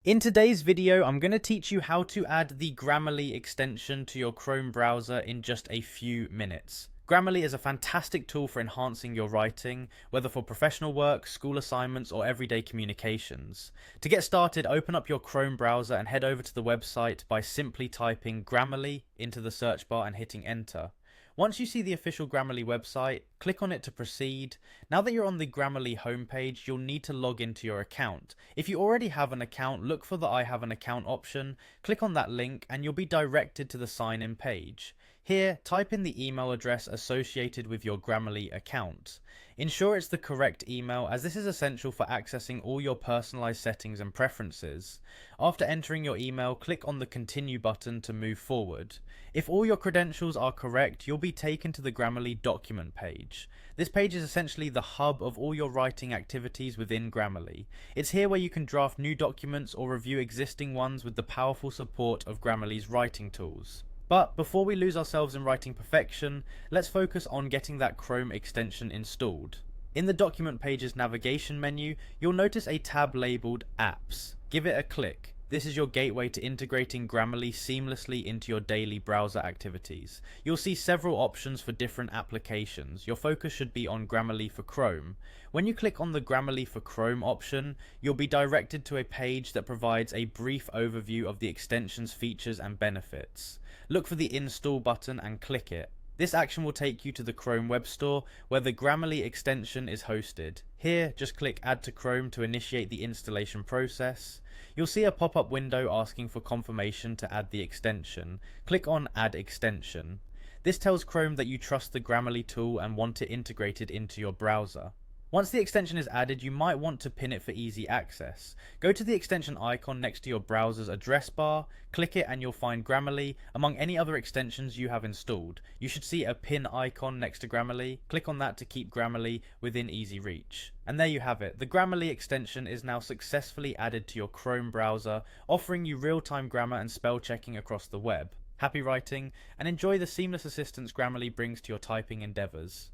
In today's video, I'm going to teach you how to add the Grammarly extension to your Chrome browser in just a few minutes. Grammarly is a fantastic tool for enhancing your writing, whether for professional work, school assignments, or everyday communications. To get started, open up your Chrome browser and head over to the website by simply typing Grammarly into the search bar and hitting enter. Once you see the official Grammarly website, click on it to proceed. Now that you're on the Grammarly homepage, you'll need to log into your account. If you already have an account, look for the I have an account option, click on that link and you'll be directed to the sign in page. Here, type in the email address associated with your Grammarly account. Ensure it's the correct email, as this is essential for accessing all your personalized settings and preferences. After entering your email, click on the continue button to move forward. If all your credentials are correct, you'll be taken to the Grammarly document page. This page is essentially the hub of all your writing activities within Grammarly. It's here where you can draft new documents or review existing ones with the powerful support of Grammarly's writing tools. But before we lose ourselves in writing perfection, let's focus on getting that Chrome extension installed. In the document page's navigation menu, you'll notice a tab labeled Apps. Give it a click. This is your gateway to integrating Grammarly seamlessly into your daily browser activities. You'll see several options for different applications. Your focus should be on Grammarly for Chrome. When you click on the Grammarly for Chrome option, you'll be directed to a page that provides a brief overview of the extension's features and benefits. Look for the install button and click it. This action will take you to the Chrome Web Store, where the Grammarly extension is hosted. Here, just click Add to Chrome to initiate the installation process. You'll see a pop-up window asking for confirmation to add the extension. Click on Add Extension. This tells Chrome that you trust the Grammarly tool and want it integrated into your browser. Once the extension is added, you might want to pin it for easy access. Go to the extension icon next to your browser's address bar, click it and you'll find Grammarly among any other extensions you have installed. You should see a pin icon next to Grammarly. Click on that to keep Grammarly within easy reach. And there you have it. The Grammarly extension is now successfully added to your Chrome browser, offering you real-time grammar and spell checking across the web. Happy writing, and enjoy the seamless assistance Grammarly brings to your typing endeavors.